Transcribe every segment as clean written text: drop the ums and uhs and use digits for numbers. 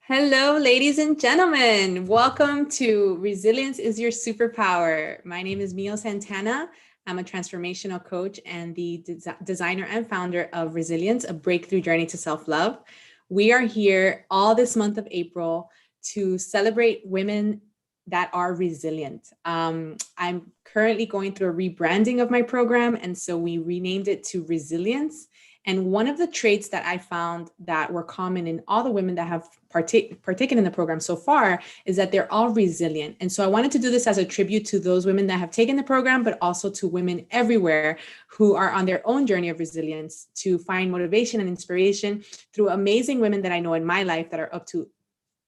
Hello, ladies and gentlemen. Welcome to Resilience is Your Superpower. My name is Mio Santana. I'm a transformational coach and the designer and founder of Resilience, a breakthrough journey to self-love. We are here all this month of April to celebrate women that are resilient. I'm currently going through a rebranding of my program, and so we renamed it to Resilience. And one of the traits that I found that were common in all the women that have partaken in the program so far is that they're all resilient. And so I wanted to do this as a tribute to those women that have taken the program, but also to women everywhere who are on their own journey of resilience to find motivation and inspiration through amazing women that I know in my life that are up to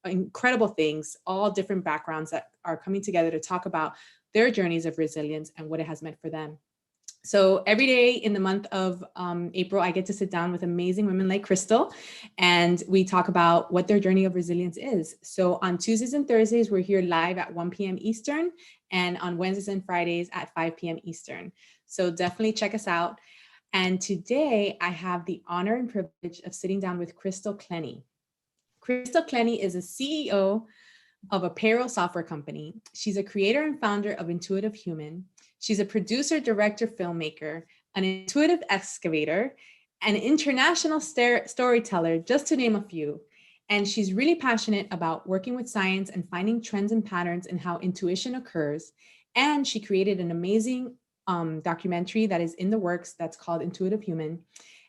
incredible things, all different backgrounds that are coming together to talk about their journeys of resilience and what it has meant for them. So every day in the month of April, I get to sit down with amazing women like Crystal, and we talk about what their journey of resilience is. So on Tuesdays and Thursdays, we're here live at 1 p.m. Eastern, and on Wednesdays and Fridays at 5 p.m. Eastern. So definitely check us out. And today I have the honor and privilege of sitting down with Crystal Clenney. Crystal Clenney is a CEO of a payroll software company. She's a creator and founder of Intuitive Human. She's a producer, director, filmmaker, an intuitive excavator, an international storyteller, just to name a few. And she's really passionate about working with science and finding trends and patterns in how intuition occurs. And she created an amazing documentary that is in the works that's called Intuitive Human.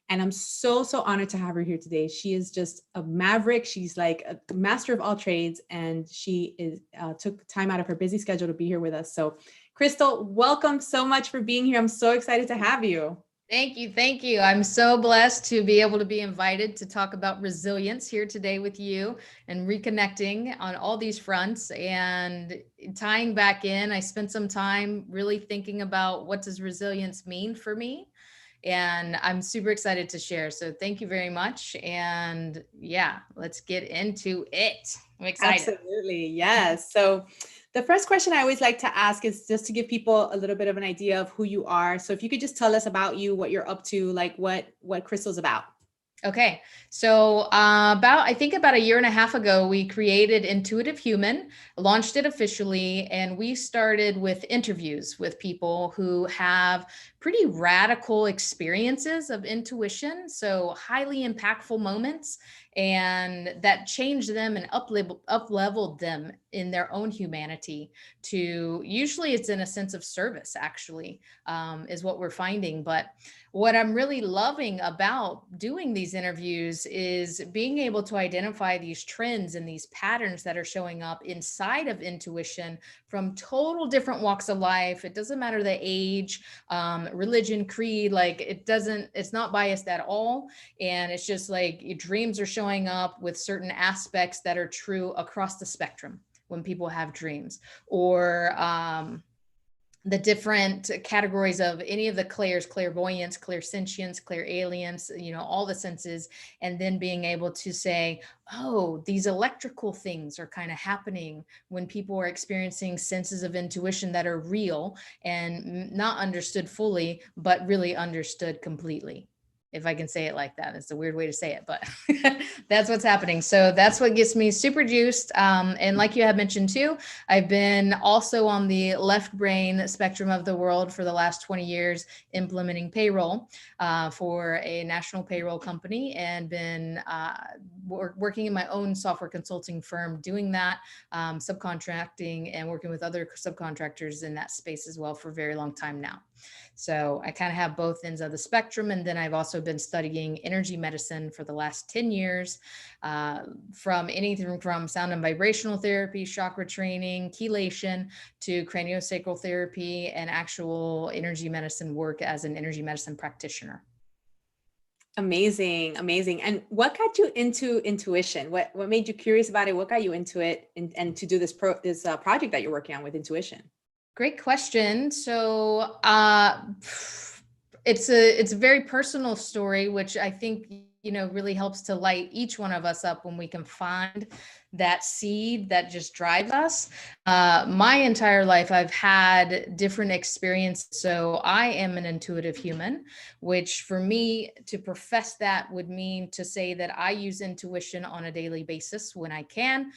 And I'm so honored to have her here today. She is just a maverick. She's like a master of all trades, and she took time out of her busy schedule to be here with us. So Crystal, welcome so much for being here. I'm so excited to have you. Thank you. Thank you. I'm so blessed to be able to be invited to talk about resilience here today with you and reconnecting on all these fronts and tying back in. I spent some time really thinking about what does resilience mean for me? And I'm super excited to share. So thank you very much. And yeah, let's get into it. I'm excited. Absolutely. Yes. So the first question I always like to ask is just to give people a little bit of an idea of who you are. So if you could just tell us about you, what you're up to, like what Crystal's about. Okay. So I think about a year and a half ago, we created Intuitive Human, launched it officially, and we started with interviews with people who have pretty radical experiences of intuition. So highly impactful moments, and that changed them and up-leveled them in their own humanity to usually it's in a sense of service, actually, is what we're finding. But what I'm really loving about doing these interviews is being able to identify these trends and these patterns that are showing up inside of intuition from total different walks of life. It doesn't matter the age, religion, creed, like it's not biased at all. And it's just like your dreams are showing up with certain aspects that are true across the spectrum when people have dreams, or the different categories of any of the clairs, clairvoyance, clairsentience, clairalience, all the senses, and then being able to say, oh, these electrical things are kind of happening when people are experiencing senses of intuition that are real and not understood fully, but really understood completely. If I can say it like that. It's a weird way to say it, but that's what's happening. So that's what gets me super juiced. And like you had mentioned too, I've been also on the left brain spectrum of the world for the last 20 years, implementing payroll for a national payroll company, and been working in my own software consulting firm, doing that, subcontracting and working with other subcontractors in that space as well for a very long time now. So I kind of have both ends of the spectrum. And then I've also been studying energy medicine for the last 10 years, from anything from sound and vibrational therapy, chakra training, chelation, to craniosacral therapy, and actual energy medicine work as an energy medicine practitioner. Amazing. Amazing. And what got you into intuition? What made you curious about it? What got you into it and to do this project that you're working on with intuition? Great question. So it's a very personal story, which I think really helps to light each one of us up when we can find that seed that just drives us. My entire life, I've had different experiences. So I am an intuitive human, which for me to profess that would mean to say that I use intuition on a daily basis when I can.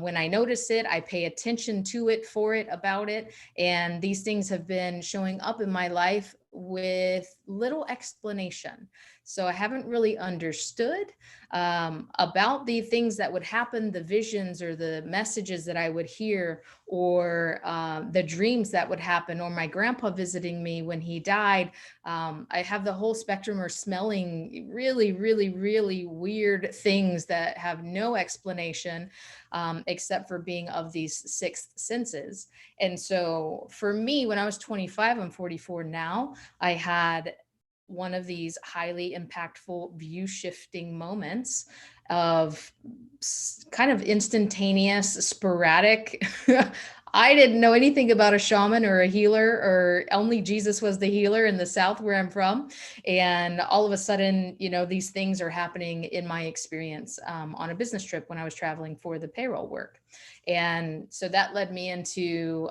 When I notice it, I pay attention to it, for it, about it. And these things have been showing up in my life with little explanation. So I haven't really understood about the things that would happen, the visions or the messages that I would hear, or the dreams that would happen, or my grandpa visiting me when he died. I have the whole spectrum, or smelling really, really, really weird things that have no explanation except for being of these sixth senses. And so for me, when I was 25, I'm 44 now, I had one of these highly impactful view shifting moments of kind of instantaneous, sporadic. I didn't know anything about a shaman or a healer, or only Jesus was the healer in the South where I'm from. And all of a sudden, these things are happening in my experience on a business trip when I was traveling for the payroll work. And so that led me into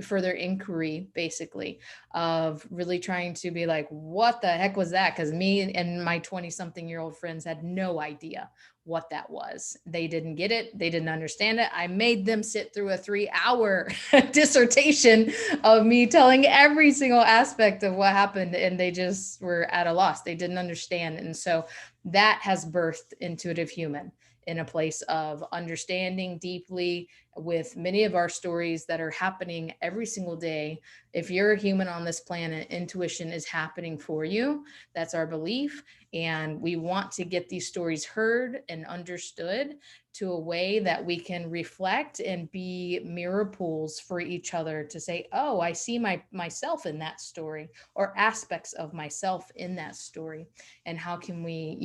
further inquiry, basically, of really trying to be like, what the heck was that? Because me and my 20-something-year-old friends had no idea what that was. They didn't get it. They didn't understand it. I made them sit through a 3-hour dissertation of me telling every single aspect of what happened, and they just were at a loss. They didn't understand. And so that has birthed Intuitive Human, in a place of understanding deeply with many of our stories that are happening every single day. If you're a human on this planet, intuition is happening for you. That's our belief. And we want to get these stories heard and understood to a way that we can reflect and be mirror pools for each other to say, oh, I see myself in that story, or aspects of myself in that story. And how can we,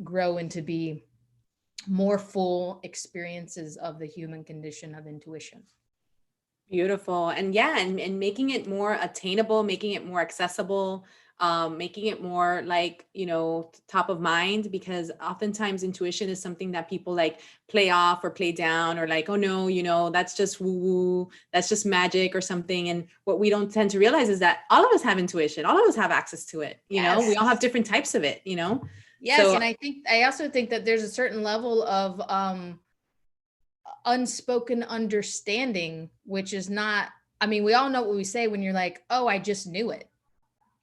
grow into be more full experiences of the human condition of intuition. Beautiful. And yeah, and making it more attainable, making it more accessible, making it more like, top of mind, because oftentimes intuition is something that people like play off or play down, or like, oh no, that's just woo woo, that's just magic or something. And what we don't tend to realize is that all of us have intuition. All of us have access to it. Yes. We all have different types of it, Yes. So, and I also think that there's a certain level of unspoken understanding, which is not, we all know what we say when you're like, oh, I just knew it.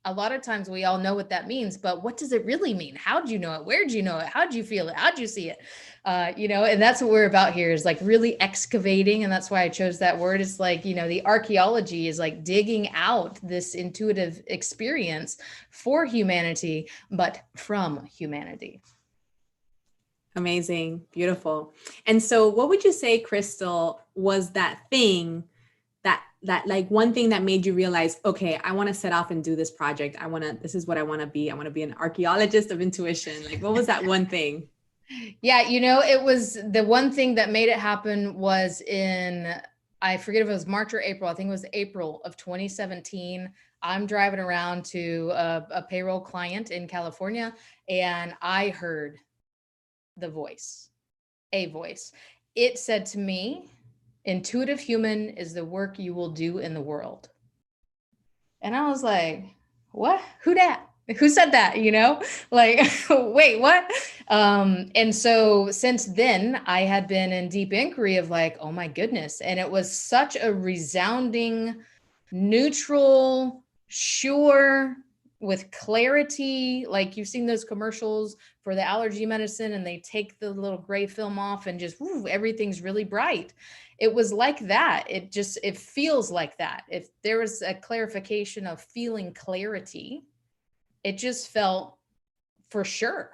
A lot of times we all know what that means, but what does it really mean? How'd you know it? Where'd you know it? How'd you feel it? How'd you see it? And that's what we're about here, is like really excavating. And that's why I chose that word. It's like, the archaeology is like digging out this intuitive experience for humanity, but from humanity. Amazing. Beautiful. And so what would you say, Crystal, was that thing that like one thing that made you realize, okay, I want to set off and do this project. This is what I want to be. I want to be an archaeologist of intuition. Like, what was that one thing? Yeah. It was the one thing that made it happen was I forget if it was March or April. I think it was April of 2017. I'm driving around to a payroll client in California, and I heard a voice. It said to me, intuitive human is the work you will do in the world. And I was like, what? Who dat? Who said that? Like, wait, what? And so since then I had been in deep inquiry of like, oh my goodness. And it was such a resounding, neutral, sure, with clarity. Like, you've seen those commercials for the allergy medicine, and they take the little gray film off and just, everything's really bright. It was like that. It feels like that. If there was a clarification of feeling clarity, it just felt for sure.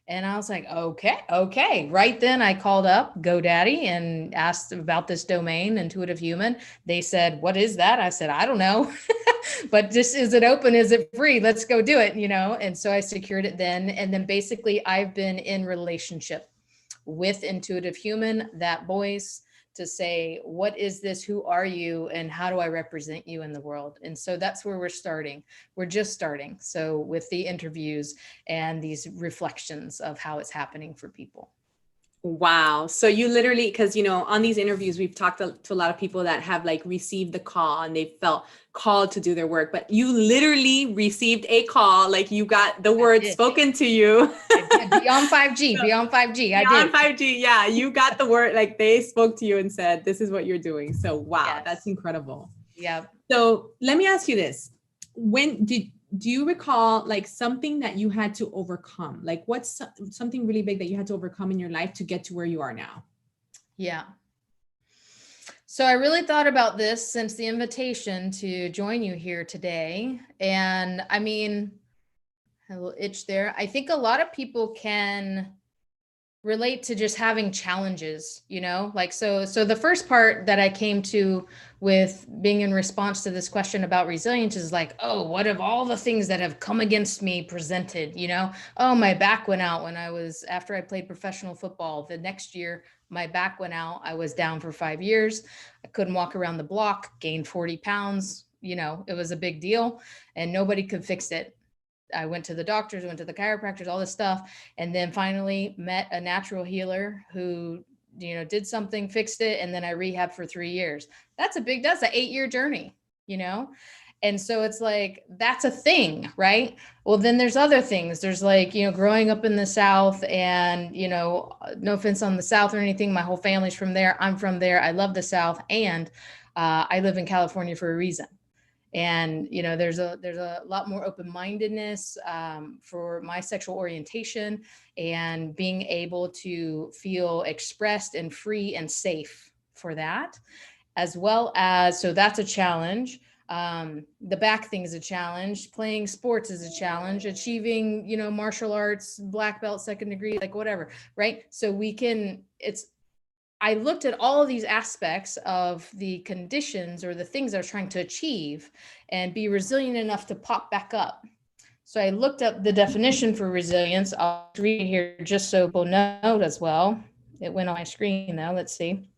And I was like, okay. Right then I called up GoDaddy and asked about this domain, Intuitive Human. They said, what is that? I said, I don't know, but is it open? Is it free? Let's go do it, And so I secured it then. And then basically I've been in relationship with Intuitive Human, that voice, to say, what is this? Who are you? And how do I represent you in the world? And so that's where we're starting. We're just starting. So with the interviews and these reflections of how it's happening for people. Wow. So you literally, because, on these interviews, we've talked to a lot of people that have like received the call and they felt called to do their work, but you literally received a call, like you got the words spoken to you. Beyond 5G, beyond 5G. I did. Beyond 5G. Yeah. You got the word, like they spoke to you and said, this is what you're doing. So, wow, Yes. That's incredible. Yeah. So let me ask you this. Do you recall like something that you had to overcome? Like what's something really big that you had to overcome in your life to get to where you are now? Yeah. So I really thought about this since the invitation to join you here today. And I mean, a little itch there. I think a lot of people can relate to just having challenges, like, so the first part that I came to with being in response to this question about resilience is like, oh, what have all the things that have come against me presented, oh, my back went out after I played professional football. The next year, my back went out. I was down for 5 years. I couldn't walk around the block, gained 40 pounds. It was a big deal and nobody could fix it. I went to the doctors, went to the chiropractors, all this stuff, and then finally met a natural healer who, did something, fixed it, and then I rehabbed for 3 years. That's an 8-year journey, And so it's like, that's a thing, right? Well, then there's other things. There's like, growing up in the South and, no offense on the South or anything, my whole family's from there. I'm from there. I love the South. And I live in California for a reason. And, there's a lot more open-mindedness for my sexual orientation and being able to feel expressed and free and safe for that, as well as, so that's a challenge. The back thing is a challenge. Playing sports is a challenge. Achieving, martial arts, black belt, second degree, like whatever, right? So I looked at all of these aspects of the conditions or the things I was trying to achieve and be resilient enough to pop back up. So I looked up the definition for resilience. I'll read it here just so people know as well. It went on my screen though. Let's see.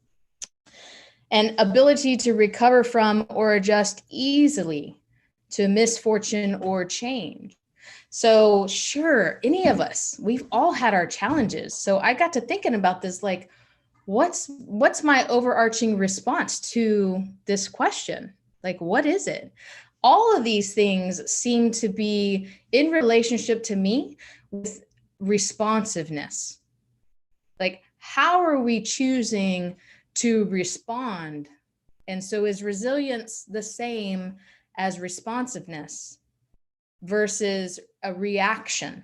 An ability to recover from or adjust easily to misfortune or change. So sure, any of us, we've all had our challenges. So I got to thinking about this, like, what's my overarching response to this question? Like, what is it? All of these things seem to be in relationship to me with responsiveness. Like, how are we choosing to respond? And so is resilience the same as responsiveness versus a reaction?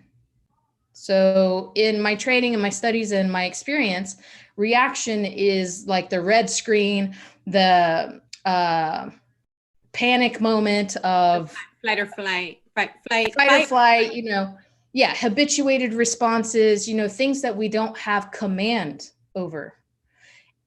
So in my training and my studies and my experience, reaction is like the red screen, the panic moment of fight or flight, fight or flight, habituated responses, things that we don't have command over.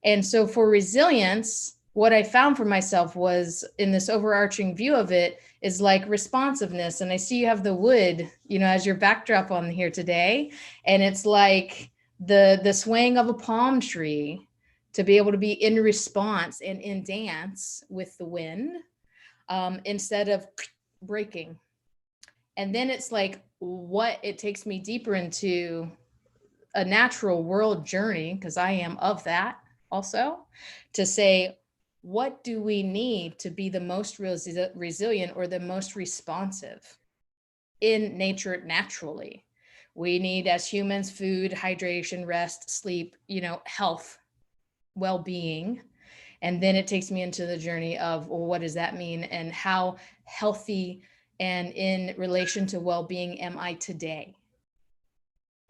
And so for resilience, what I found for myself was, in this overarching view of it, is like responsiveness. And I see you have the wood, as your backdrop on here today. And it's like the swaying of a palm tree, to be able to be in response and in dance with the wind, instead of breaking. And then it's like, what it takes me deeper into a natural world journey, because I am of that also, to say, what do we need to be the most resilient or the most responsive in nature naturally? We need, as humans, food, hydration, rest, sleep, health, well-being. And then it takes me into the journey of, well, what does that mean? And how healthy and in relation to well-being am I today?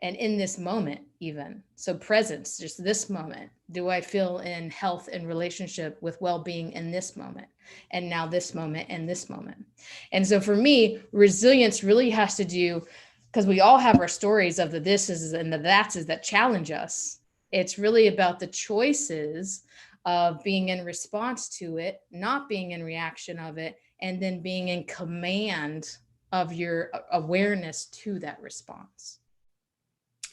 And in this moment, even. So presence, just this moment. Do I feel in health and relationship with well-being in this moment? And now this moment and this moment. And so for me, resilience really has to do, because we all have our stories of the thises and the thatses that challenge us. It's really about the choices of being in response to it, not being in reaction of it, and then being in command of your awareness to that response.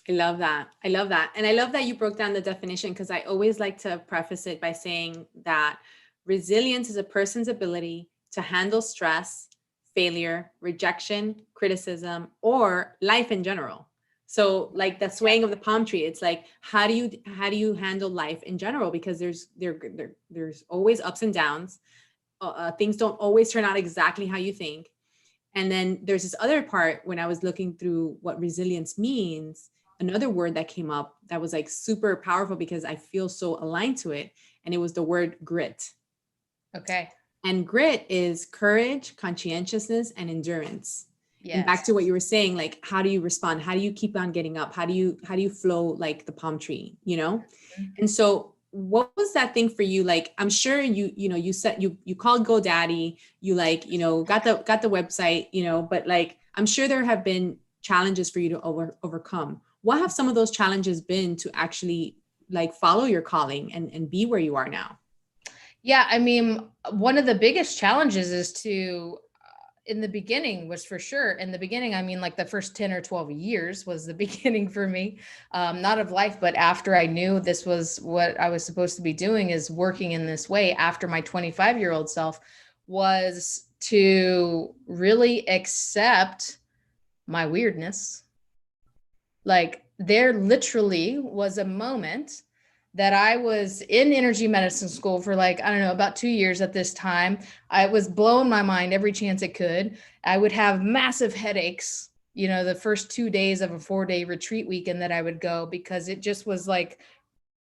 I love that. I love that. And I love that you broke down the definition, because I always like to preface it by saying that resilience is a person's ability to handle stress, failure, rejection, criticism, or life in general. So like the swaying of the palm tree, it's like, how do you handle life in general? Because there's always ups and downs. Things don't always turn out exactly how you think. And then there's this other part when I was looking through what resilience means, another word that came up that was like super powerful because I feel so aligned to it. And it was the word grit. Okay. And grit is courage, conscientiousness, and endurance. And back Yes. to what you were saying, like, how do you respond? How do you keep on getting up? How do you flow like the palm tree, you know? Mhm. And so what was that thing for you? Like, I'm sure you said you called GoDaddy, you like, got the website, but like, I'm sure there have been challenges for you to overcome. What have some of those challenges been to actually like follow your calling and be where you are now? Yeah, I mean, one of the biggest challenges is to, in the beginning was for sure. In the beginning, I mean, like the first 10 or 12 years was the beginning for me, not of life, but after I knew this was what I was supposed to be doing, is working in this way after my 25-year-old self, was to really accept my weirdness. Like there literally was a moment that I was in energy medicine school for like, I don't know, about 2 years at this time. I was blowing my mind every chance it could. I would have massive headaches, the first 2 days of a 4-day retreat weekend that I would go, because it just was like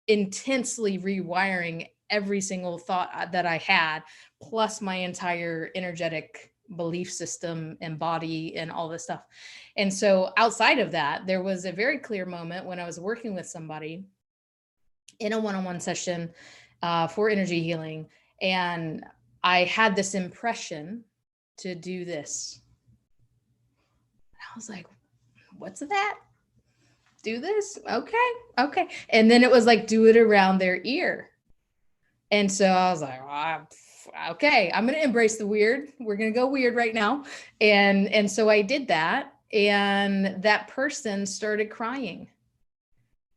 intensely rewiring every single thought that I had, plus my entire energetic belief system and body and all this stuff. And so outside of that, there was a very clear moment when I was working with somebody in a one-on-one session for energy healing. And I had this impression to do this. I was like, what's that? Do this? Okay. Okay. And then it was like, do it around their ear. And so I was like, okay, I'm going to embrace the weird. We're going to go weird right now. And so I did that. And that person started crying.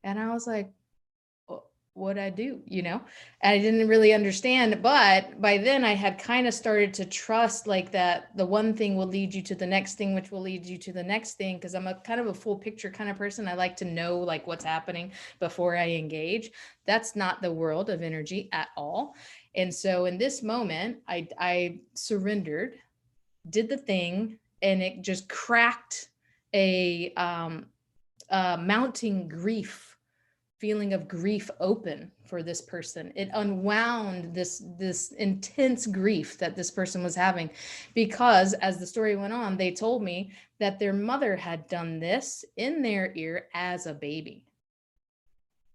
And I was like, what'd I do? And I didn't really understand. But by then I had kind of started to trust like that the one thing will lead you to the next thing, which will lead you to the next thing. Cause I'm a kind of a full picture kind of person. I like to know like what's happening before I engage. That's not the world of energy at all. And so in this moment, I surrendered, did the thing, and it just cracked a mounting grief, feeling of grief open for this person. It unwound this intense grief that this person was having, because as the story went on, they told me that their mother had done this in their ear as a baby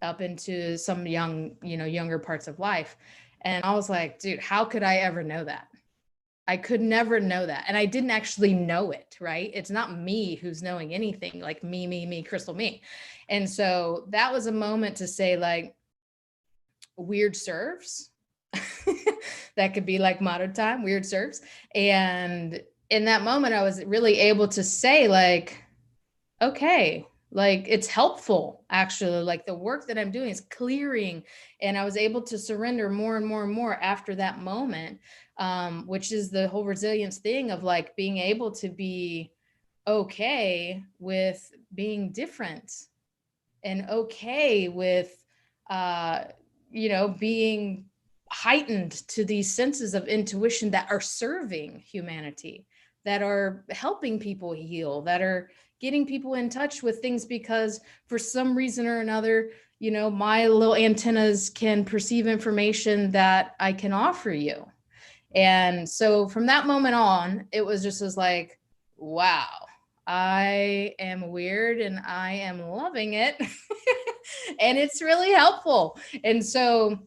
up into some younger parts of life. And I was like, dude, how could I ever know that? I could never know that. And I didn't actually know it, right? It's not me who's knowing anything, like me, Crystal, me. And so that was a moment to say like, weird serves. That could be like motto time, weird serves. And in that moment, I was really able to say like, okay, like it's helpful actually, like the work that I'm doing is clearing. And I was able to surrender more and more and more after that moment, which is the whole resilience thing of like being able to be okay with being different and okay with, being heightened to these senses of intuition that are serving humanity, that are helping people heal, that are getting people in touch with things, because for some reason or another, my little antennas can perceive information that I can offer you. And so from that moment on, it was just as like, wow, I am weird and I am loving it. And it's really helpful. And so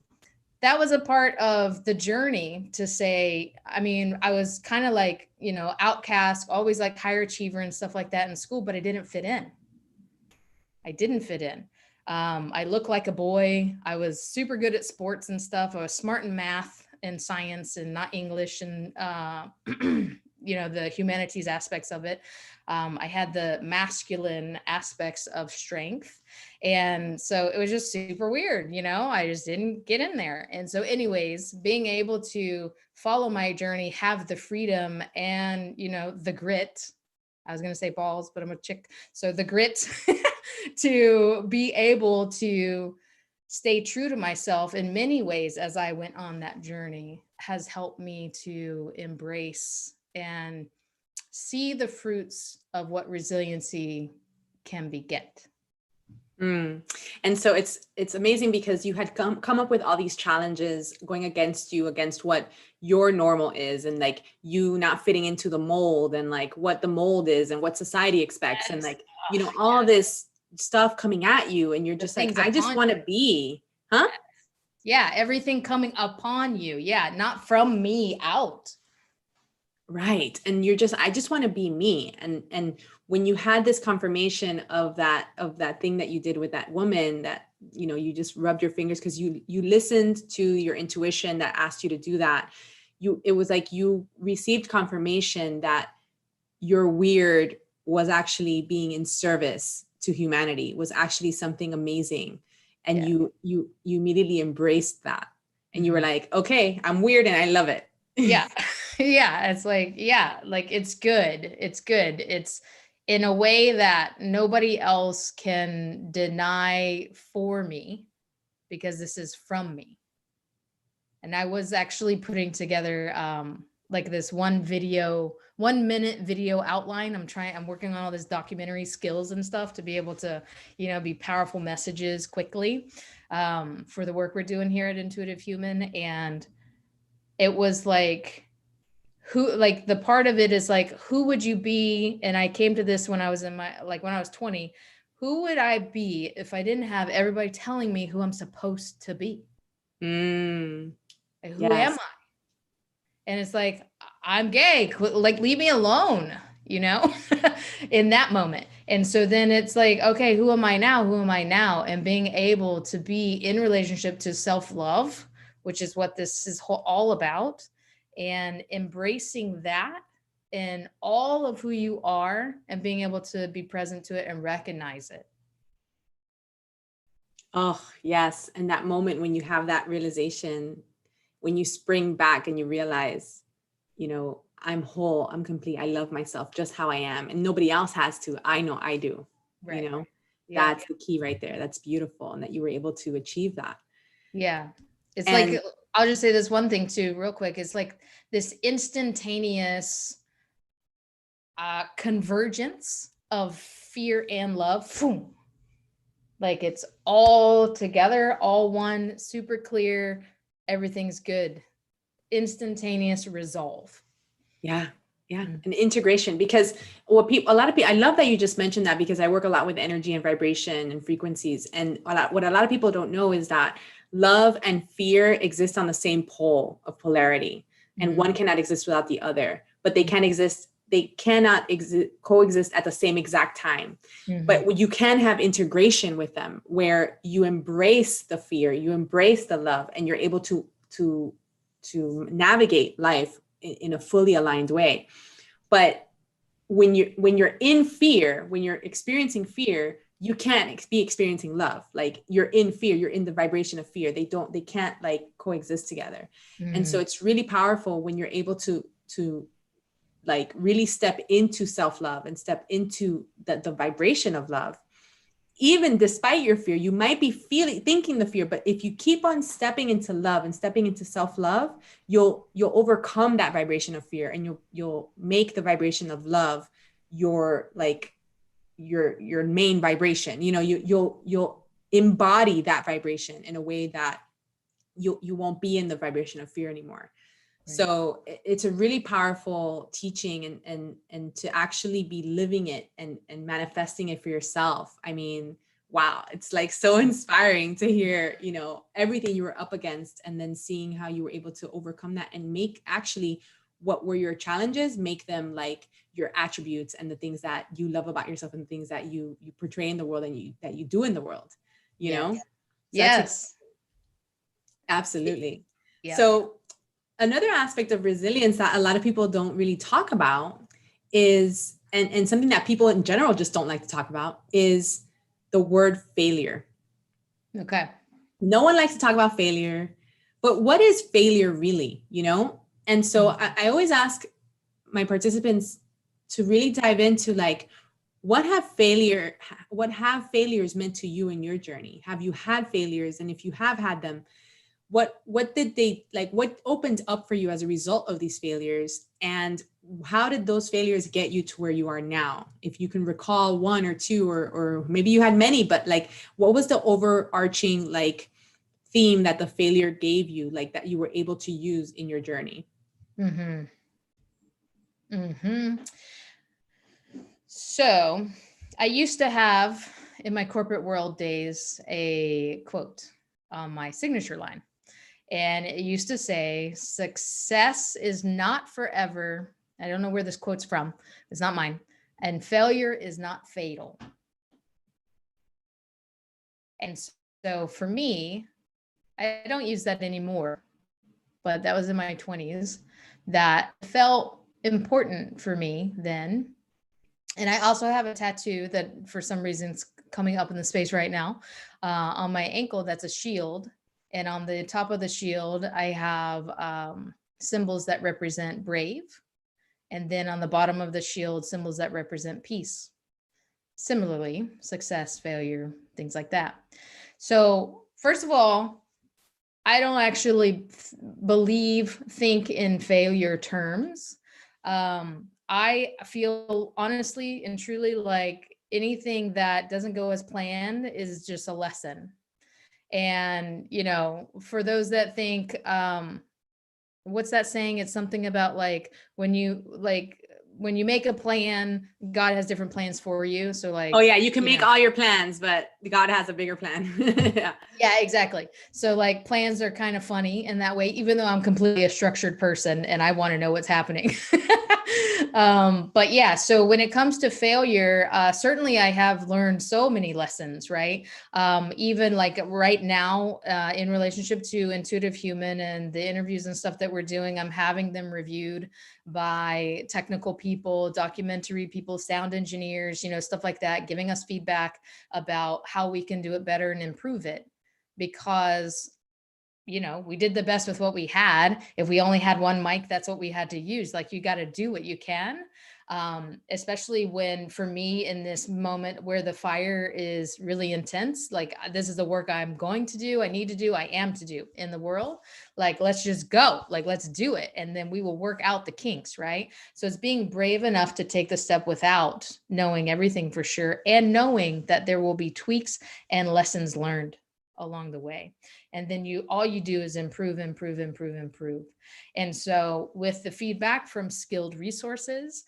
that was a part of the journey to say, I mean, I was kind of like, outcast, always like higher achiever and stuff like that in school, but I didn't fit in. I looked like a boy. I was super good at sports and stuff. I was smart in math and science and not English and, the humanities aspects of it. I had the masculine aspects of strength. And so it was just super weird, I just didn't get in there. And so anyways, being able to follow my journey, have the freedom and, the grit, I was going to say balls, but I'm a chick. So the grit to be able to stay true to myself in many ways as I went on that journey has helped me to embrace and see the fruits of what resiliency can beget. And so it's amazing because you had come up with all these challenges going against what your normal is, and like you not fitting into the mold, and like what the mold is and what society expects. Yes. And like, all this stuff coming at you, and you're just like, I just want to be, huh? Yeah. Everything coming upon you. Yeah. Not from me out. Right. And you're just, I just want to be me. And when you had this confirmation of that thing that you did with that woman, that, you just rubbed your fingers because you listened to your intuition that asked you to do that. It was like you received confirmation that your weird was actually being in service to humanity, was actually something amazing. And you immediately embraced that. And you were like, okay, I'm weird and I love it. Yeah. Yeah. It's like, it's good. It's good. It's in a way that nobody else can deny for me, because this is from me. And I was actually putting together like this 1 minute video outline. I'm working on all this documentary skills and stuff to be able to, be powerful messages quickly for the work we're doing here at Intuitive Human. And it was like, the part of it is like, who would you be? And I came to this when I was when I was 20, who would I be if I didn't have everybody telling me who I'm supposed to be? Like, who am I? And it's like, I'm gay, like, leave me alone, in that moment. And so then it's like, okay, who am I now? Who am I now? And being able to be in relationship to self-love, which is what this is all about, and embracing that in all of who you are and being able to be present to it and recognize it. Oh, yes. And that moment when you have that realization, when you spring back and you realize, I'm whole, I'm complete, I love myself just how I am, and nobody else has to. I know I do. Right. That's the key right there. That's beautiful. And that you were able to achieve that. Yeah. It's like, I'll just say this one thing too, real quick. It's like this instantaneous convergence of fear and love. Boom. Like it's all together, all one, super clear. Everything's good. Instantaneous resolve. Yeah. Yeah. And integration, because a lot of people, I love that you just mentioned that, because I work a lot with energy and vibration and frequencies. And what a lot of people don't know is that love and fear exist on the same pole of polarity, and one cannot exist without the other, but they cannot coexist at the same exact time. But you can have integration with them, where you embrace the fear, you embrace the love, and you're able to navigate life in a fully aligned way. But when you're in fear, when you're experiencing fear, you can't be experiencing love. Like, you're in fear, you're in the vibration of fear. They can't like coexist together. And so it's really powerful when you're able to like really step into self-love and step into the vibration of love. Even despite your fear, you might be thinking the fear, but if you keep on stepping into love and stepping into self-love, you'll overcome that vibration of fear, and you'll make the vibration of love your main vibration. You'll embody that vibration in a way that you won't be in the vibration of fear anymore. Right. So it's a really powerful teaching, and to actually be living it and manifesting it for yourself. I mean, wow, it's like so inspiring to hear, everything you were up against, and then seeing how you were able to overcome that and make actually what were your challenges, make them like your attributes and the things that you love about yourself and the things that you portray in the world and that you do in the world, know? So yes. Absolutely. Yeah. So another aspect of resilience that a lot of people don't really talk about is, and something that people in general just don't like to talk about, is the word failure. Okay. No one likes to talk about failure, but what is failure really, And so I always ask my participants to really dive into like, what have failures meant to you in your journey? Have you had failures? And if you have had them, what did they like, what opened up for you as a result of these failures? And how did those failures get you to where you are now? If you can recall one or two, or maybe you had many, but like, what was the overarching like theme that the failure gave you, like that you were able to use in your journey? So I used to have, in my corporate world days, a quote on my signature line. And it used to say, success is not forever. I don't know where this quote's from. It's not mine. And failure is not fatal. And so for me, I don't use that anymore, but that was in my 20s. That felt important for me then. And I also have a tattoo that for some reason is coming up in the space right now on my ankle. That's a shield. And on the top of the shield, I have symbols that represent brave. And then on the bottom of the shield, symbols that represent peace. Similarly, success, failure, things like that. So first of all, I don't actually think in failure terms. I feel honestly and truly like anything that doesn't go as planned is just a lesson. And, for those that think, what's that saying? It's something about like, when you make a plan, God has different plans for you. So like, oh yeah, you can make all your plans, but God has a bigger plan. Yeah, exactly. So like plans are kind of funny in that way, even though I'm completely a structured person and I want to know what's happening. But yeah, so when it comes to failure, certainly I have learned so many lessons, right? Even like right now, in relationship to Intuitive Human and the interviews and stuff that we're doing, I'm having them reviewed by technical people, documentary people, sound engineers, stuff like that, giving us feedback about how we can do it better and improve it. Because we did the best with what we had. If we only had one mic, that's what we had to use. Like, you got to do what you can. Especially when, for me, in this moment where the fire is really intense, like this is the work I'm going to do, I need to do, I am to do in the world. Like, let's just go, like, let's do it. And then we will work out the kinks, right? So it's being brave enough to take the step without knowing everything for sure, and knowing that there will be tweaks and lessons learned along the way. And then all you do is improve. And so with the feedback from skilled resources,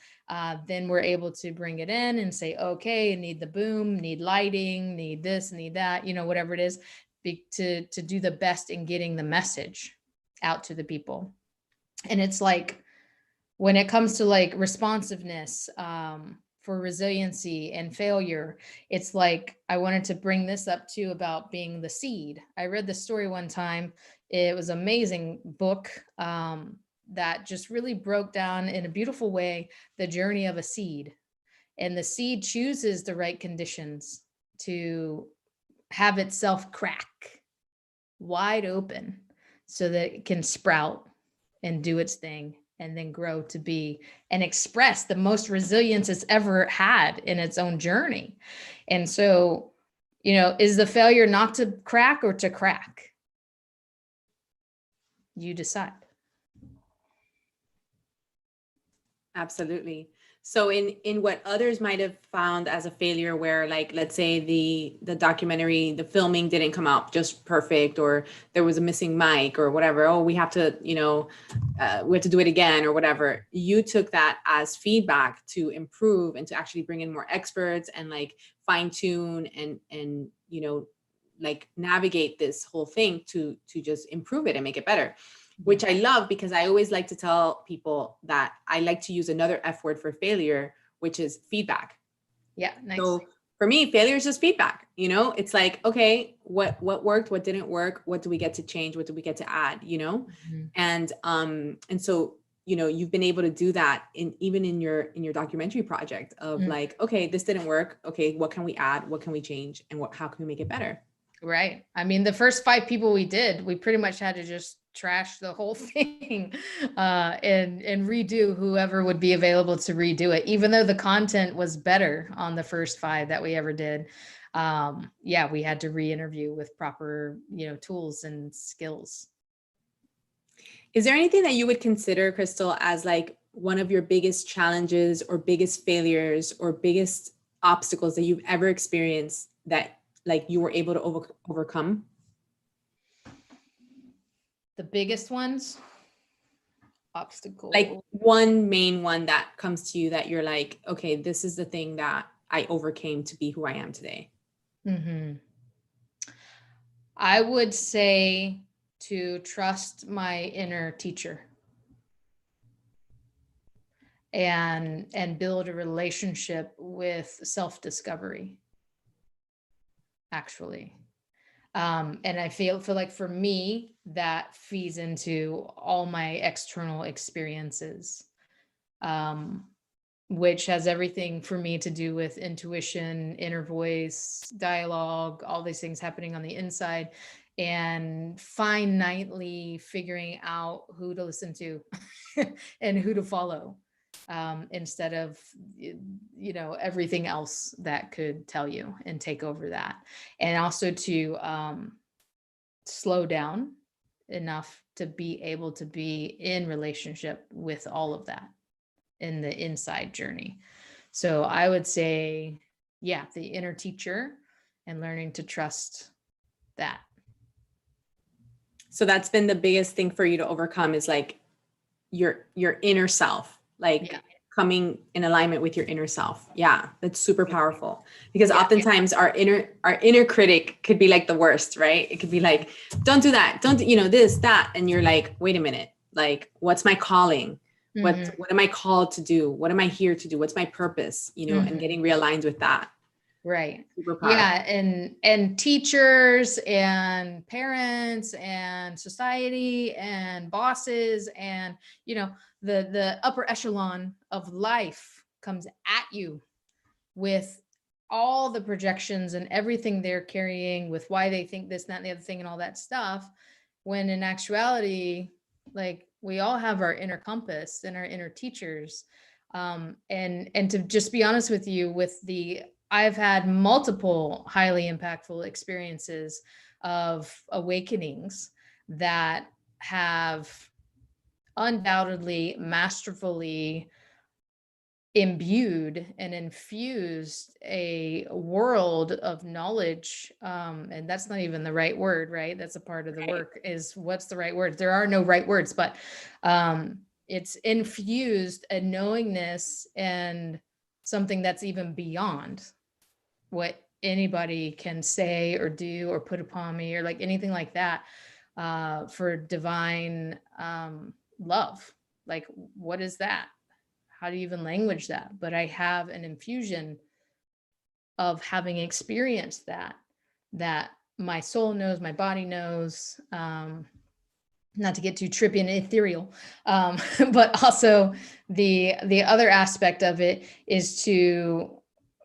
then we're able to bring it in and say, okay, need the boom, need lighting, need this, need that, whatever it is, to do the best in getting the message out to the people. And it's like, when it comes to like responsiveness, for resiliency and failure, it's like, I wanted to bring this up too about being the seed. I read this story one time. It was an amazing book that just really broke down in a beautiful way the journey of a seed. And the seed chooses the right conditions to have itself crack wide open so that it can sprout and do its thing, and then grow to be and express the most resilience it's ever had in its own journey. And so, is the failure not to crack or to crack? You decide. Absolutely. So in what others might have found as a failure, where like, let's say the documentary, the filming didn't come out just perfect, or there was a missing mic or whatever, oh, we have to, we have to do it again or whatever. You took that as feedback to improve and to actually bring in more experts and like fine tune and like navigate this whole thing to just improve it and make it better. Which I love, because I always like to tell people that I like to use another F word for failure, which is feedback. Yeah, nice. So for me, failure is just feedback. It's like, okay, what worked, what didn't work, what do we get to change, what do we get to add, Mhm. and so you've been able to do that even in your documentary project of Mm. like, okay, this didn't work, okay, what can we add, what can we change, and how can we make it better? Right. I mean, the first 5 people we did, we pretty much had to just trash the whole thing, and redo whoever would be available to redo it, even though the content was better on the first 5 that we ever did. Yeah, we had to re-interview with proper, tools and skills. Is there anything that you would consider, Crystal, as like one of your biggest challenges or biggest failures or biggest obstacles that you've ever experienced that like you were able to overcome? The biggest ones, Like obstacle. one main one that comes to you that you're like, okay, this is the thing that I overcame to be who I am today. Mhm. I would say to trust my inner teacher and build a relationship with self-discovery, actually. And I feel like for me, that feeds into all my external experiences, um, which has everything for me to do with intuition, inner voice, dialogue, all these things happening on the inside, and finitely figuring out who to listen to and who to follow, instead of everything else that could tell you and take over that, and also to slow down enough to be able to be in relationship with all of that in the inside journey. So I would say, yeah, the inner teacher and learning to trust that. So that's been the biggest thing for you to overcome is like your inner self, Yeah. like coming in alignment with your inner self. Yeah, that's super powerful because Yeah. oftentimes our inner critic could be like the worst, right? It could be like, don't do that, don't this, that, and you're like, wait a minute, like what's my calling? Mhm. What am I called to do? What am I here to do? What's my purpose? And Mhm. getting realigned with that. Right. Super powerful. Yeah, and teachers and parents and society and bosses and the upper echelon of life comes at you with all the projections and everything they're carrying with why they think this, that, and the other thing and all that stuff, when in actuality, like, we all have our inner compass and our inner teachers. And to just be honest with you, I've had multiple highly impactful experiences of awakenings that have undoubtedly masterfully imbued and infused a world of knowledge, and that's not even the right word, right? That's a part of the Right. work. Is what's the right word? There are no right words, but it's infused a knowingness and something that's even beyond what anybody can say or do or put upon me or like anything like that, for divine love. Like, what is that? How do you even language that? But I have an infusion of having experienced that my soul knows, my body knows, not to get too trippy and ethereal, but also the other aspect of it is to,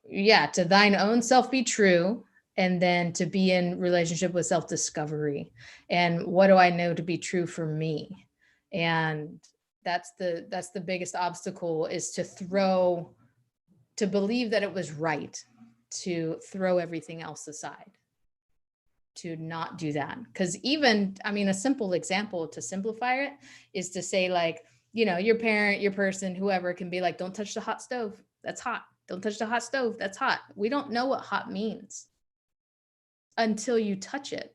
yeah, to thine own self be true, and then to be in relationship with self-discovery and what do I know to be true for me. And that's the biggest obstacle, is to believe that it was right to throw everything else aside, to not do that. Because even, I mean, a simple example to simplify it is to say, like, your parent, your person, whoever can be like, don't touch the hot stove, that's hot. Don't touch the hot stove, that's hot. We don't know what hot means until you touch it.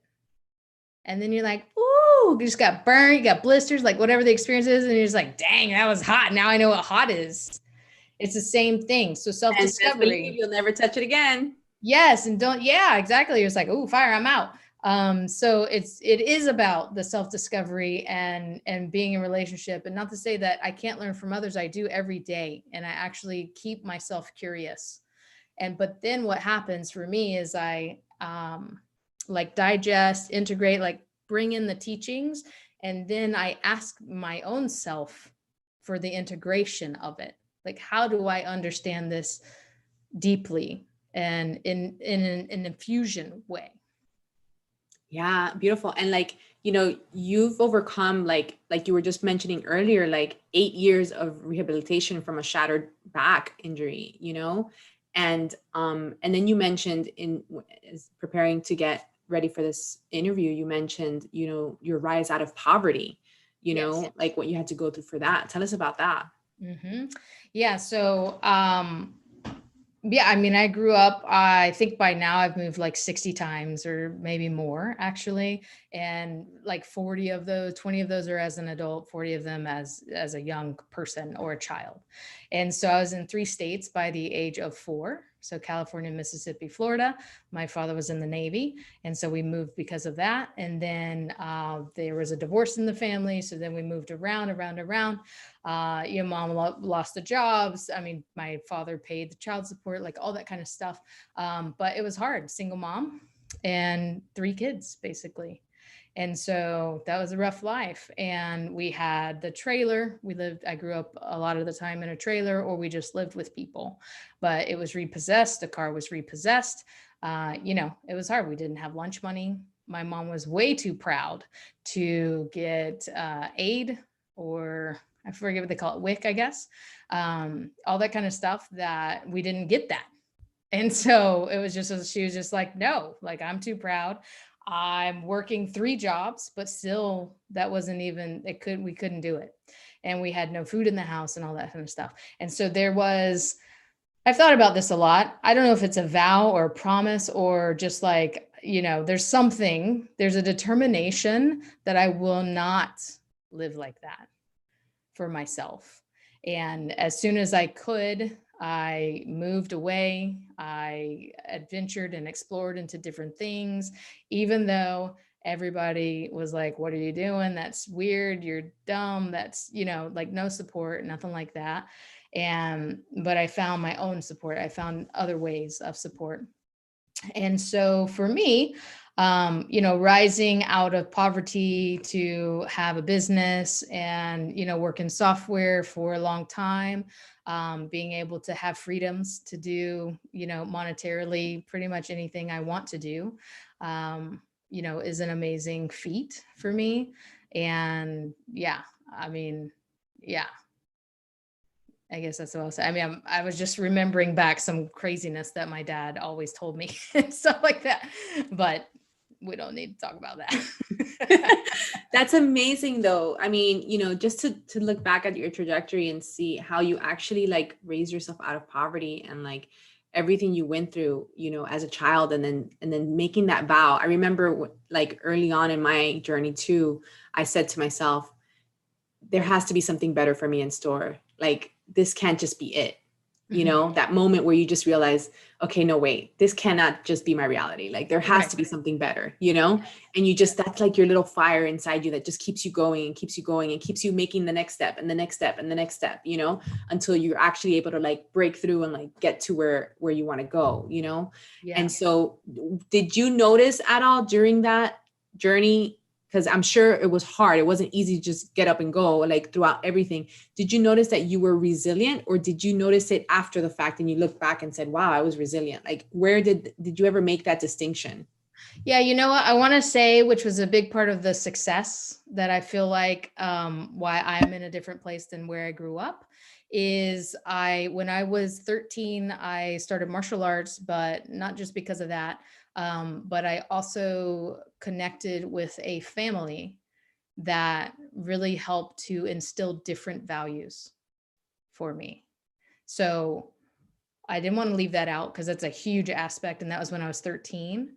And then you're like, ooh, you just got burned, you got blisters, like whatever the experience is. And you're just like, dang, that was hot. Now I know what hot is. It's the same thing. So And best believe self-discovery. you'll never touch it again. Yes. And don't, yeah, exactly. It's like, oh, fire, I'm out. So it is about the self-discovery and being in relationship. And not to say that I can't learn from others. I do every day. And I actually keep myself curious. But then what happens for me is I like digest, integrate, like bring in the teachings, and then I ask my own self for the integration of it. Like, how do I understand this deeply and in an infusion way? Yeah, beautiful. And like, you've overcome like you were just mentioning earlier, like 8 years of rehabilitation from a shattered back injury, and then you mentioned as preparing to get ready for this interview, you mentioned, your rise out of poverty, Yes. like what you had to go through for that. Tell us about that. Yeah. So, yeah, I mean, I grew up, I think by now I've moved like 60 times or maybe more actually. And like 40 of those, 20 of those are as an adult, 40 of them as a young person or a child. And so I was in 3 states by the age of 4. So California, Mississippi, Florida. My father was in the Navy. And so we moved because of that. And then there was a divorce in the family. So then we moved around. Mom lost the jobs. I mean, my father paid the child support, like all that kind of stuff. But it was hard, single mom and 3 kids, basically. And so that was a rough life. And we had the trailer. I grew up a lot of the time in a trailer, or we just lived with people, but it was repossessed. The car was repossessed. It was hard. We didn't have lunch money. My mom was way too proud to get aid, or I forget what they call it, WIC, I guess, all that kind of stuff, that we didn't get that. And so it was just, she was just like, no, like, I'm too proud. I'm working 3 jobs, but still that wasn't even, we couldn't do it. And we had no food in the house and all that kind of stuff. And so I've thought about this a lot. I don't know if it's a vow or a promise or just like, there's a determination that I will not live like that for myself. And as soon as I could, I moved away. I adventured and explored into different things, even though everybody was like, what are you doing? That's weird. You're dumb. That's, like no support, nothing like that. But I found my own support. I found other ways of support. And so for me, rising out of poverty to have a business and, work in software for a long time, being able to have freedoms to do, monetarily pretty much anything I want to do, is an amazing feat for me. And yeah, I mean, yeah, I guess that's what I'll say. I mean, I was just remembering back some craziness that my dad always told me and stuff like that, but we don't need to talk about that. That's amazing though. I mean, just to look back at your trajectory and see how you actually like raise yourself out of poverty and like everything you went through, as a child, and then making that vow. I remember like early on in my journey too, I said to myself, there has to be something better for me in store. Like, this can't just be it. That moment where you just realize, okay, no, wait, this cannot just be my reality. Like, there has to be something better, and that's like your little fire inside you that just keeps you going and keeps you going and keeps you making the next step and the next step and the next step, until you're actually able to like break through and like get to where you want to go, Yeah. And so did you notice at all during that journey, because I'm sure it was hard, it wasn't easy to just get up and go like throughout everything, did you notice that you were resilient, or did you notice it after the fact and you look back and said, wow, I was resilient? Like, where did you ever make that distinction? Yeah, you know what I want to say, which was a big part of the success that I feel like why I'm in a different place than where I grew up, is when I was 13, I started martial arts, but not just because of that. But I also connected with a family that really helped to instill different values for me. So I didn't want to leave that out because that's a huge aspect. And that was when I was 13.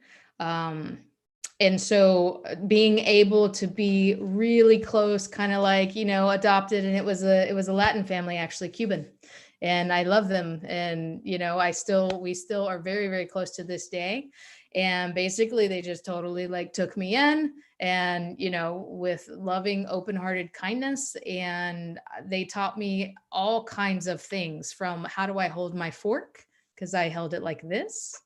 And so being able to be really close, kind of like, adopted, and it was a Latin family, actually Cuban, and I love them. And, we still are very, very close to this day. And basically they just totally like took me in and, with loving, open-hearted kindness. And they taught me all kinds of things, from how do I hold my fork? because I held it like this,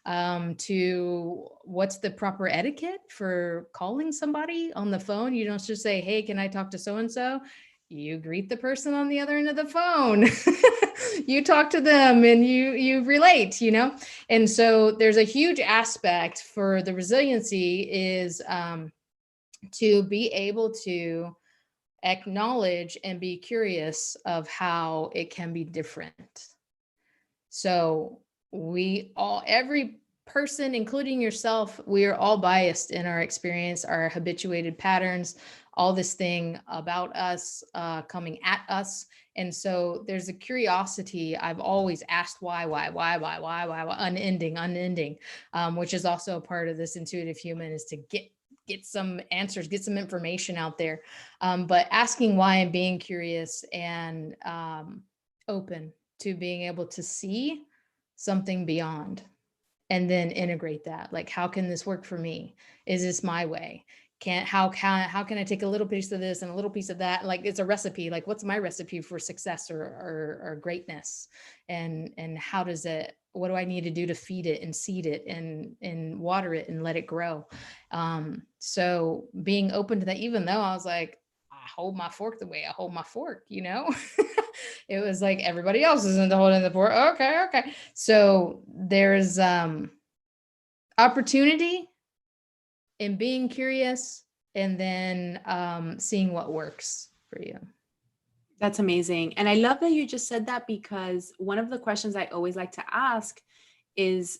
to what's the proper etiquette for calling somebody on the phone. You don't just say, hey, can I talk to so-and-so? You greet the person on the other end of the phone. You talk to them and you relate, And so there's a huge aspect for the resiliency is to be able to acknowledge and be curious of how it can be different. So every person, including yourself, we are all biased in our experience, our habituated patterns, all this thing about us coming at us. And so there's a curiosity. I've always asked why, unending, which is also a part of this intuitive human, is to get some answers, get some information out there. But asking why and being curious and open to being able to see something beyond and then integrate that. Like, how can this work for me? Is this my way? How can I take a little piece of this and a little piece of that? Like, it's a recipe. Like, what's my recipe for success or greatness? And what do I need to do to feed it and seed it and water it and let it grow? So being open to that, even though I was like, I hold my fork the way I hold my fork, It was like everybody else isn't holding the fork. Okay. So there's opportunity in being curious and then seeing what works for you. That's amazing. And I love that you just said that, because one of the questions I always like to ask is,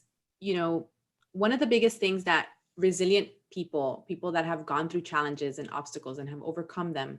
one of the biggest things that resilient people that have gone through challenges and obstacles and have overcome them,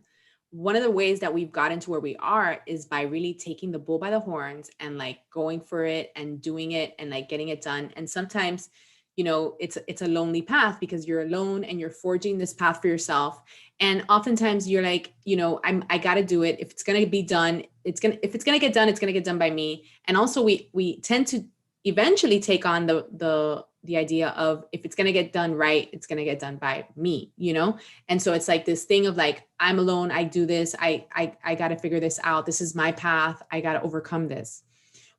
one of the ways that we've gotten to where we are is by really taking the bull by the horns and like going for it and doing it and like getting it done. And sometimes, it's a lonely path because you're alone and you're forging this path for yourself. And oftentimes you're like, I got to do it. If it's going to be done, if it's going to get done, it's going to get done by me. And also we tend to eventually take on the idea of, if it's going to get done right, it's going to get done by me, And so it's like this thing of like, I'm alone. I do this. I got to figure this out. This is my path. I got to overcome this.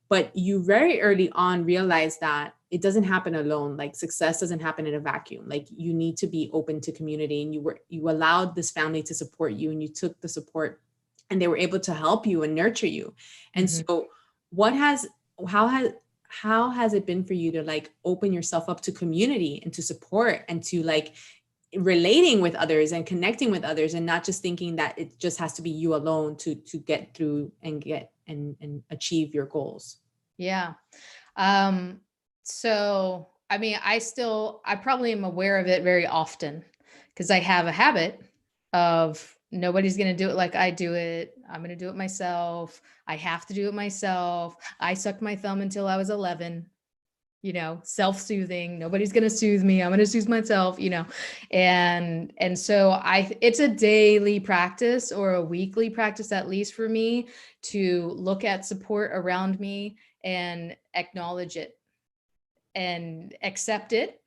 But you very early on realize that it doesn't happen alone. Like, success doesn't happen in a vacuum. Like, you need to be open to community, and you allowed this family to support you, and you took the support, and they were able to help you and nurture you. And so how has it been for you to like open yourself up to community and to support and to like relating with others and connecting with others, and not just thinking that it just has to be you alone to get through and get and achieve your goals? Yeah. So, I mean, I probably am aware of it very often because I have a habit of nobody's going to do it like I do it. I'm going to do it myself. I have to do it myself. I sucked my thumb until I was 11, self-soothing. Nobody's going to soothe me. I'm going to soothe myself, and so it's a daily practice or a weekly practice, at least for me, to look at support around me and acknowledge it and accept it.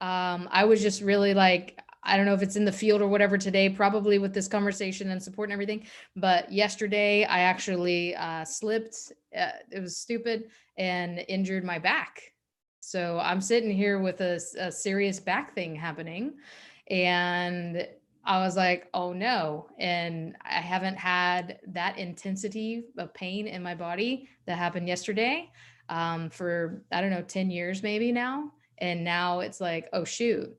I was just really like, I don't know if it's in the field or whatever today, probably with this conversation and support and everything. But yesterday I actually slipped. It was stupid and injured my back. So I'm sitting here with a serious back thing happening. And I was like, oh no. And I haven't had that intensity of pain in my body that happened yesterday for, I don't know, 10 years maybe now. And now it's like, oh shoot,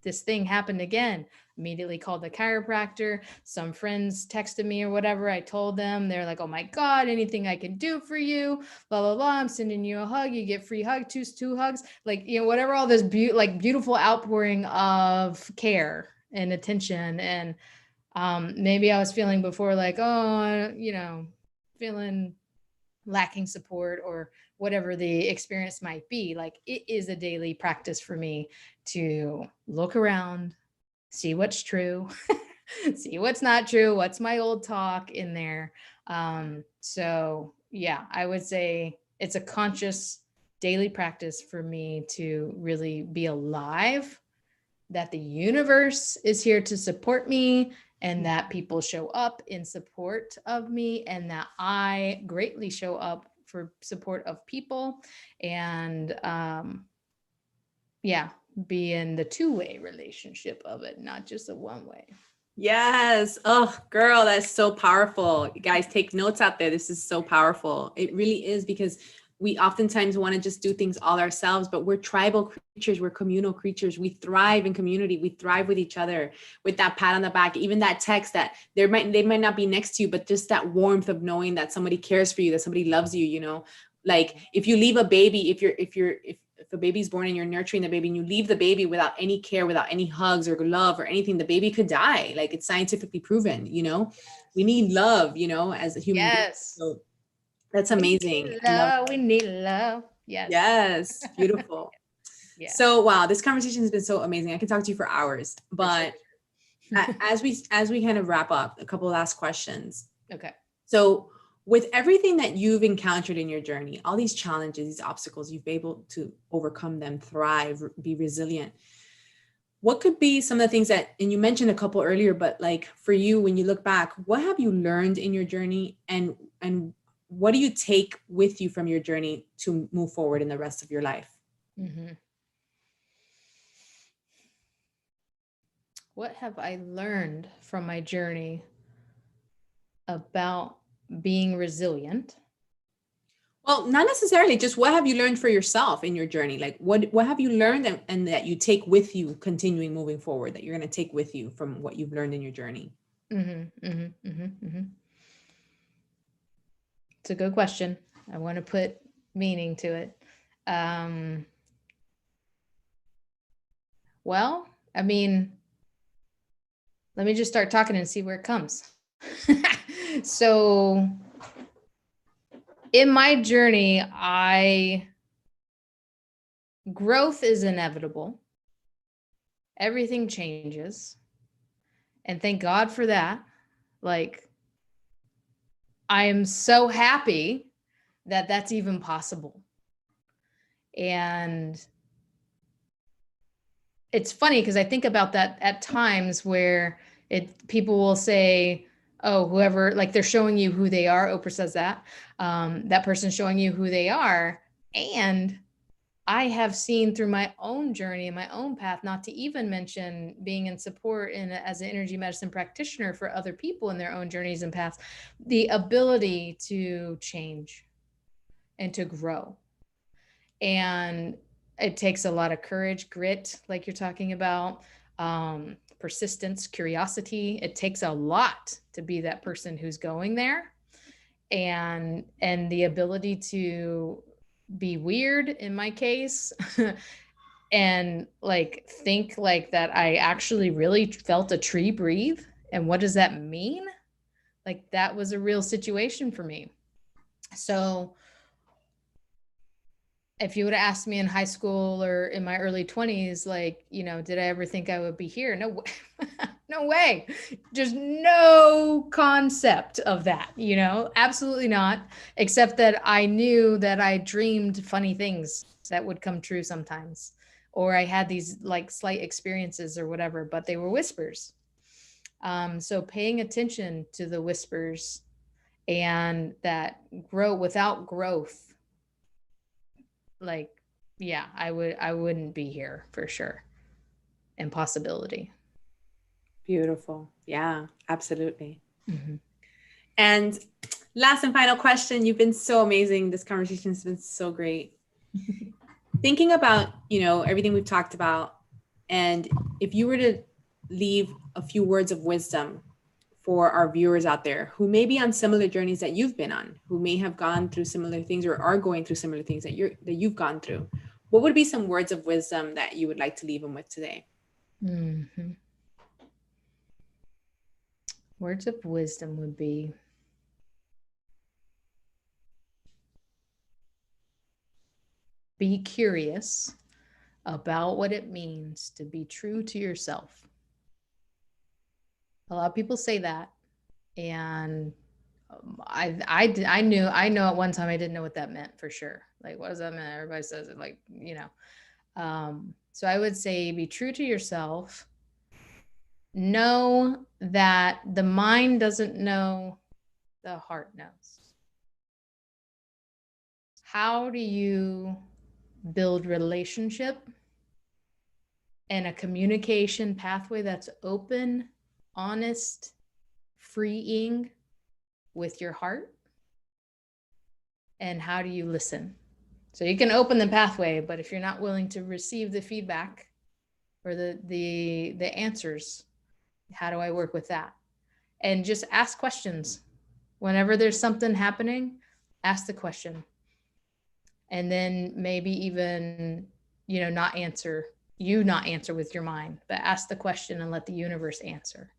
this thing happened again. Immediately called the chiropractor. Some friends texted me or whatever. I told them, they're like, oh my God, anything I can do for you, blah, blah, blah. I'm sending you a hug. You get free hug, two hugs, like, whatever, all this beautiful outpouring of care and attention. And maybe I was feeling before like, oh, feeling lacking support or whatever the experience might be. Like, it is a daily practice for me to look around, see what's true, see what's not true, what's my old talk in there. So yeah, I would say it's a conscious daily practice for me to really be alive, that the universe is here to support me, and that people show up in support of me, and that I greatly show up for support of people, and yeah, be in the two-way relationship of it, not just a one-way. Yes. Oh, girl, that's so powerful. You guys, take notes out there. This is so powerful. It really is, because we oftentimes want to just do things all ourselves, but we're tribal creatures. We're communal creatures. We thrive in community. We thrive with each other, with that pat on the back, even that text that they might not be next to you, but just that warmth of knowing that somebody cares for you, that somebody loves you, you know. Like if you leave a baby, if a baby's born and you're nurturing the baby and you leave the baby without any care, without any hugs or love or anything, the baby could die. Like, it's scientifically proven, you know. We need love, you know, as a human being. Yes. So that's amazing. I love Love, that. we need love. Yes. Yes, beautiful. Yeah. So wow, this conversation has been so amazing. I could talk to you for hours, but as we kind of wrap up, a couple of last questions. Okay. So with everything that you've encountered in your journey, all these challenges, these obstacles, you've been able to overcome them, thrive, be resilient. What could be some of the things that, and you mentioned a couple earlier, but like for you, when you look back, what have you learned in your journey, and what do you take with you from your journey to move forward in the rest of your life? Mm-hmm. What have I learned from my journey about being resilient? Well, not necessarily, just what have you learned for yourself in your journey? Like what have you learned, and that you take with you continuing moving forward, that you're going to take with you from what you've learned in your journey? Mm-hmm, mm-hmm, mm-hmm, mm-hmm. It's a good question. I want to put meaning to it. Well, I mean, let me just start talking and see where it comes. So in my journey, growth is inevitable. Everything changes. And thank God for that. Like, I am so happy that that's even possible. And it's funny because I think about that at times where people will say, oh, whoever, like they're showing you who they are. Oprah says that, that person's showing you who they are. And I have seen through my own journey and my own path, not to even mention being in support as an energy medicine practitioner for other people in their own journeys and paths, the ability to change and to grow. And it takes a lot of courage, grit, like you're talking about, persistence, curiosity. It takes a lot to be that person who's going there, and the ability to be weird in my case and like think like that I actually really felt a tree breathe, and what does that mean? Like, that was a real situation for me. So if you would have asked me in high school or in my early 20s, like, you know, did I ever think I would be here? No way. No way. Just no concept of that, you know, absolutely not. Except that I knew that I dreamed funny things that would come true sometimes, or I had these like slight experiences or whatever, but they were whispers. So paying attention to the whispers, and that grow without growth, like, yeah, I wouldn't be here for sure. Impossibility. Beautiful. Yeah, absolutely. Mm-hmm. And last and final question. You've been so amazing. This conversation has been so great. Thinking about, you know, everything we've talked about, and if you were to leave a few words of wisdom for our viewers out there who may be on similar journeys that you've been on, who may have gone through similar things or are going through similar things that you've gone through, what would be some words of wisdom that you would like to leave them with today? Mm-hmm. Words of wisdom would be, be curious about what it means to be true to yourself. A lot of people say that, and I know at one time I didn't know what that meant for sure. Like, what does that mean? Everybody says it, like, you know. So I would say be true to yourself. Know that the mind doesn't know, the heart knows. how do you build relationship and a communication pathway that's open, honest, freeing with your heart? And how do you listen? So you can open the pathway, but if you're not willing to receive the feedback or the answers, how do I work with that? And just ask questions. Whenever there's something happening, ask the question. And then maybe even, not answer with your mind, but ask the question and let the universe answer.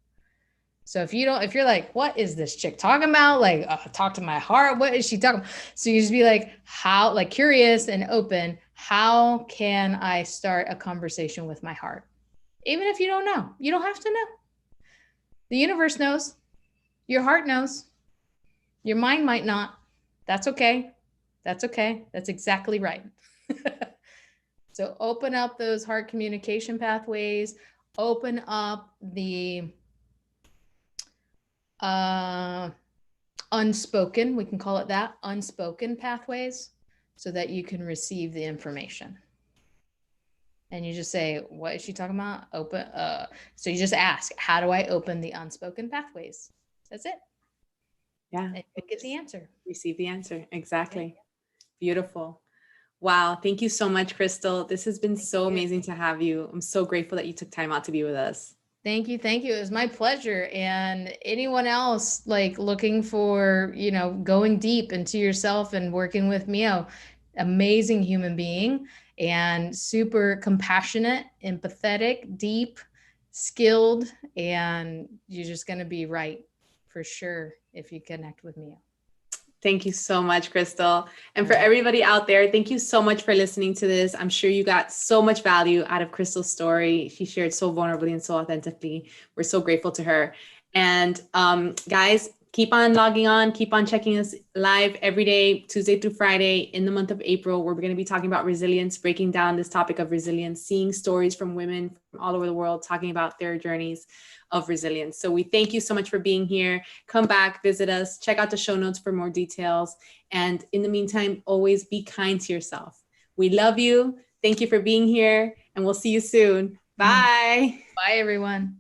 So if you're like, what is this chick talking about? Like, talk to my heart. What is she talking about? So you just be like, curious and open. How can I start a conversation with my heart? Even if you don't know, you don't have to know. The universe knows. Your heart knows. Your mind might not. That's okay. That's okay. That's exactly right. So open up those heart communication pathways. Open up the unspoken, we can call it that, unspoken pathways, so that you can receive the information. And you just say, what is she talking about? Open. So you just ask, how do I open the unspoken pathways? That's it. Yeah. And you get the answer. Receive the answer. Exactly. Yeah. Beautiful. Wow. Thank you so much, Crystal. This has been so amazing to have you. I'm so grateful that you took time out to be with us. Thank you. Thank you. It was my pleasure. And anyone else like looking for, going deep into yourself and working with Mio, amazing human being and super compassionate, empathetic, deep, skilled, and you're just going to be right for sure if you connect with Mio. Thank you so much, Crystal. And for everybody out there, thank you so much for listening to this. I'm sure you got so much value out of Crystal's story. She shared so vulnerably and so authentically. We're so grateful to her. And guys, keep on logging on, keep on checking us live every day, Tuesday through Friday in the month of April. We're going to be talking about resilience, breaking down this topic of resilience, seeing stories from women from all over the world, talking about their journeys of resilience. So we thank you so much for being here. Come back, visit us, check out the show notes for more details. And in the meantime, always be kind to yourself. We love you. Thank you for being here, and we'll see you soon. Bye. Bye, everyone.